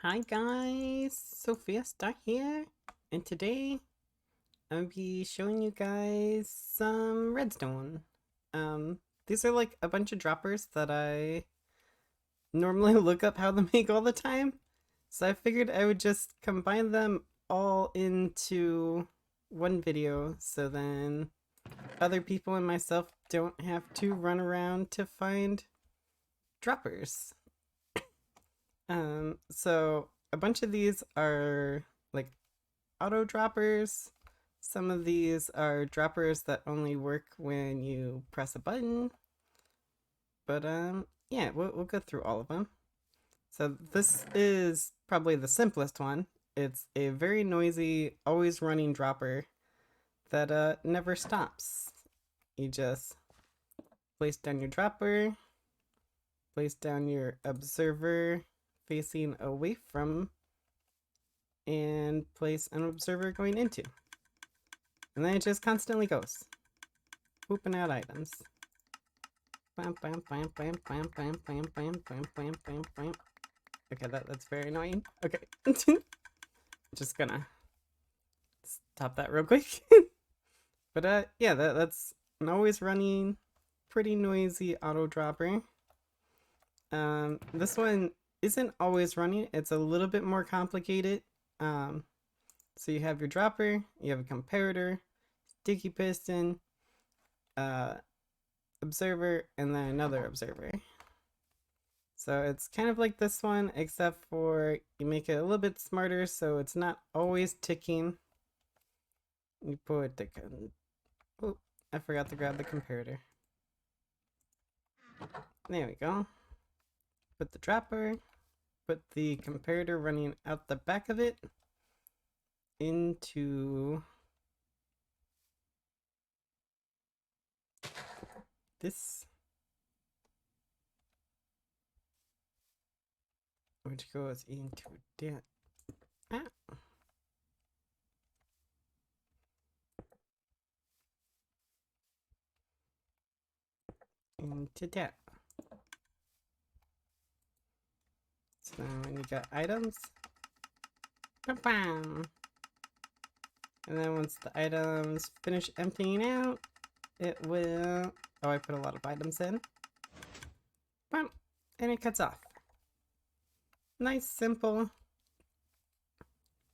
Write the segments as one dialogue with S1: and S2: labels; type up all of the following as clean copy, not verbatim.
S1: Hi guys, Sophia Star here, and today I'll be showing you guys some redstone. These are like a bunch of droppers that I normally look up how to make all the time, so I figured I would just combine them all into one video, so then other people and myself don't have to run around to find droppers. So a bunch of these are like auto droppers. Some of these are droppers that only work when you press a button. But yeah, we'll go through all of them. So this is probably the simplest one. It's a very noisy, always running dropper that never stops. You just place down your dropper, place down your observer facing away from, and place an observer going into. And then it just constantly goes, pooping out items. Bam, bam, bam, bam, bam, bam, bam, bam, bam, bam, bam, bam. Okay, that's very annoying. Okay. Just gonna stop that real quick. But yeah, that's an always running, pretty noisy auto dropper. This one isn't always running. It's a little bit more complicated. So you have your dropper, you have a comparator, sticky piston, observer, and then another observer. So it's kind of like this one, except for you make it a little bit smarter so it's not always ticking. You put the... Oh, I forgot to grab the comparator. There we go. Put the dropper, put the comparator running out the back of it into this, which goes into that. Ah. Into that. So then when you got items, bam, and then once the items finish emptying out, it will... Oh, I put a lot of items in. Bam, and it cuts off. Nice, simple.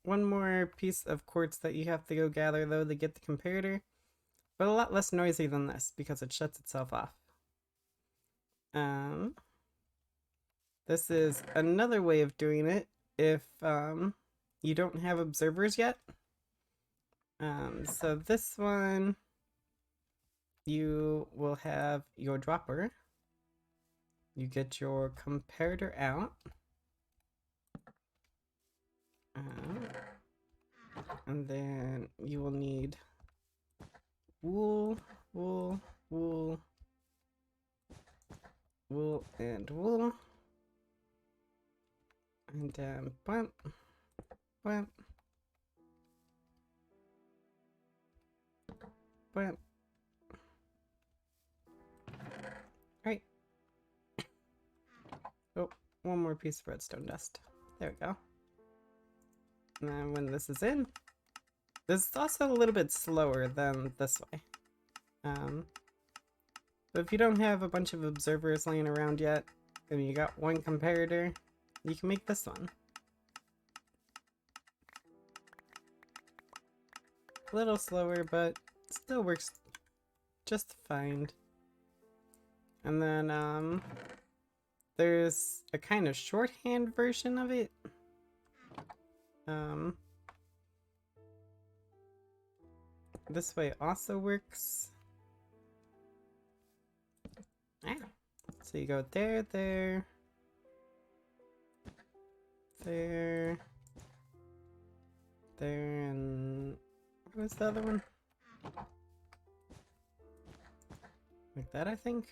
S1: One more piece of quartz that you have to go gather though to get the comparator, but a lot less noisy than this because it shuts itself off. This is another way of doing it if you don't have observers yet. So this one, you will have your dropper. You get your comparator out. And then you will need wool, wool, wool, wool, and wool. And bump, bump, bump. Right. Oh, one more piece of redstone dust. There we go. And then when this is in, this is also a little bit slower than this way. But if you don't have a bunch of observers laying around yet, and you got one comparator, you can make this one. A little slower, but still works just fine. And then, there's a kind of shorthand version of it. This way also works. Ah. So you go there, there, there, there, and what was the other one? Like that, I think.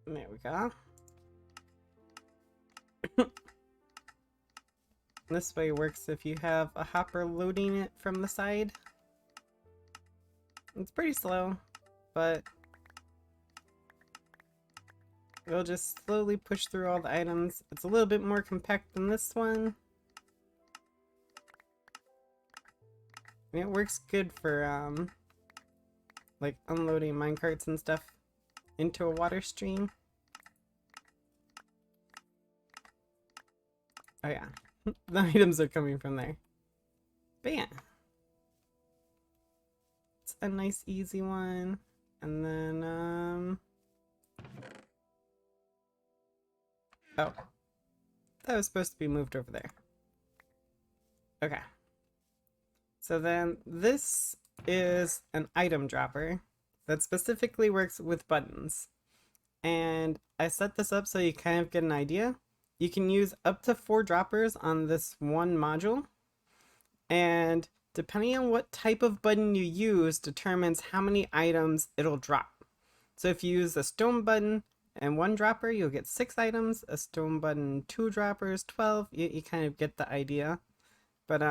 S1: There we go. This way works if you have a hopper loading it from the side. It's pretty slow, but it'll just slowly push through all the items. It's a little bit more compact than this one. And it works good for like unloading minecarts and stuff into a water stream. Oh yeah, the items are coming from there. But yeah, it's a nice easy one. And then oh, that was supposed to be moved over there. Okay. So then this is an item dropper that specifically works with buttons. And I set this up so you kind of get an idea. You can use up to 4 droppers on this one module. And depending on what type of button you use determines how many items it'll drop. So if you use a stone button and 1 dropper, you'll get 6 items. A stone button, 2 droppers, 12. You kind of get the idea. But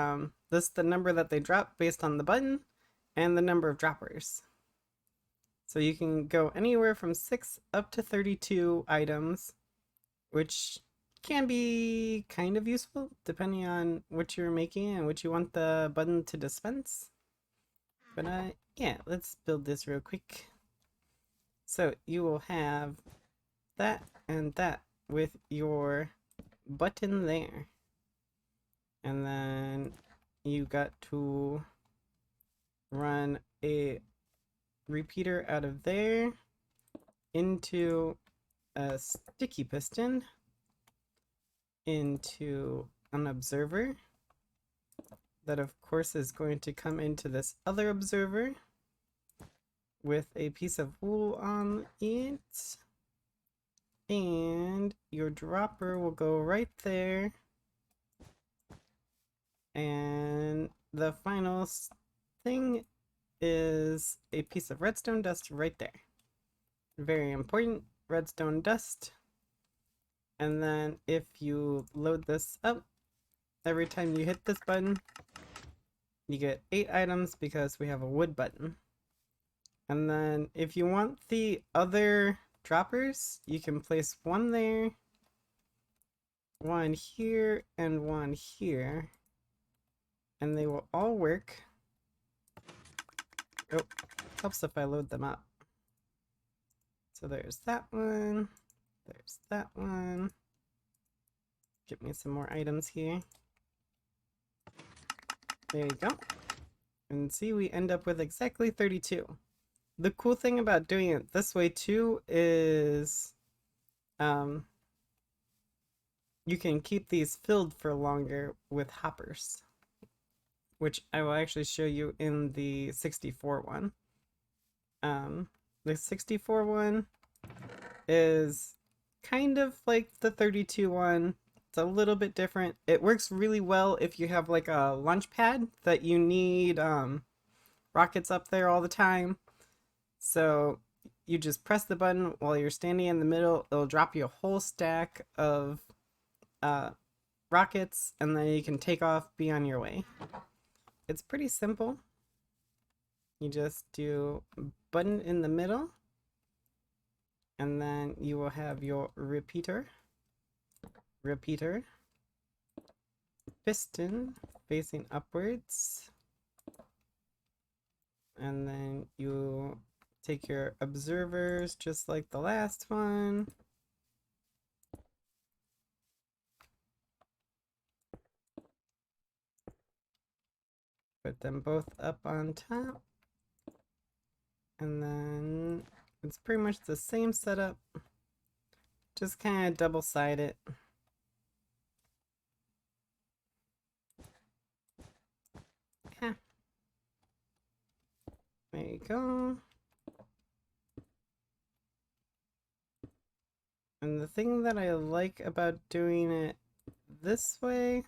S1: this is the number that they drop based on the button and the number of droppers. So you can go anywhere from 6 up to 32 items, which can be kind of useful depending on what you're making and what you want the button to dispense. But yeah, let's build this real quick. So you will have that and that with your button there. And then you got to run a repeater out of there into a sticky piston into an observer that of course is going to come into this other observer with a piece of wool on it, and your dropper will go right there, and the final thing is a piece of redstone dust right there. Very important, redstone dust. And then if you load this up, every time you hit this button, you get 8 items because we have a wood button. And then if you want the other droppers, you can place 1 there, 1 here, and 1 here. And they will all work. Oh, helps if I load them up. So there's that one. There's that one. Get me some more items here. There you go. And see, we end up with exactly 32. The cool thing about doing it this way too is you can keep these filled for longer with hoppers, which I will actually show you in the 64 one. The 64 one is kind of like the 32 one. It's a little bit different. It works really well if you have like a launch pad that you need rockets up there all the time. So you just press the button while you're standing in the middle. It'll drop you a whole stack of rockets, and then you can take off, be on your way. It's pretty simple. You just do button in the middle, and then you will have your repeater, piston facing upwards, and then you take your observers just like the last one. Put them both up on top. And then it's pretty much the same setup. Just kind of double-side it. Yeah. There you go. And the thing that I like about doing it this way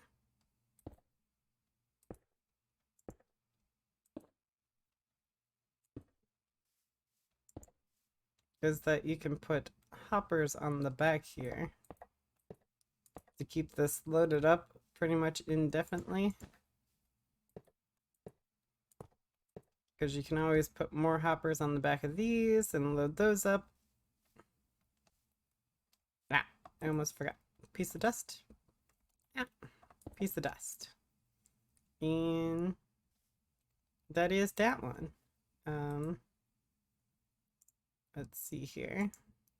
S1: is that you can put hoppers on the back here to keep this loaded up pretty much indefinitely. Because you can always put more hoppers on the back of these and load those up. Ah, I almost forgot. Piece of dust. Ah, piece of dust. And that is that one. Let's see here.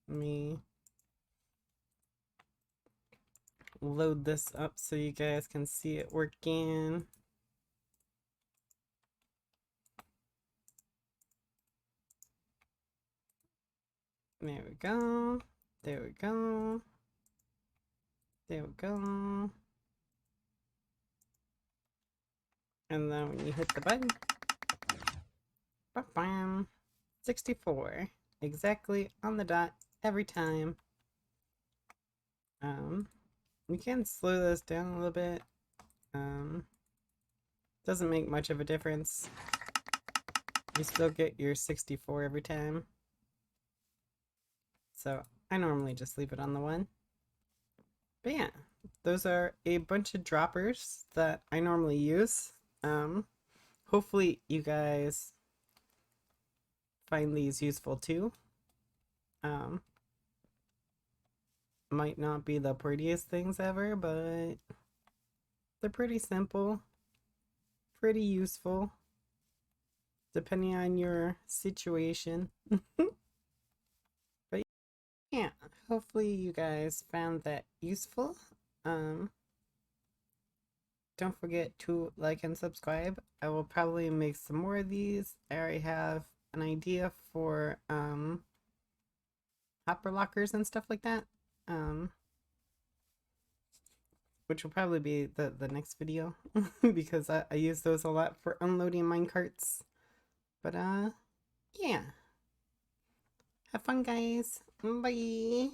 S1: Let me load this up so you guys can see it working. There we go. There we go. There we go. And then when you hit the button, bam, 64. Exactly on the dot every time. You can slow this down a little bit. Doesn't make much of a difference. You still get your 64 every time. So I normally just leave it on the 1. But yeah, those are a bunch of droppers that I normally use. Hopefully you guys find these useful too. Might not be the prettiest things ever, but they're pretty simple, pretty useful, depending on your situation. But yeah, hopefully you guys found that useful. Don't forget to like and subscribe. I will probably make some more of these. I already have an idea for hopper lockers and stuff like that. Which will probably be the next video because I use those a lot for unloading minecarts. But yeah. Have fun, guys. Bye.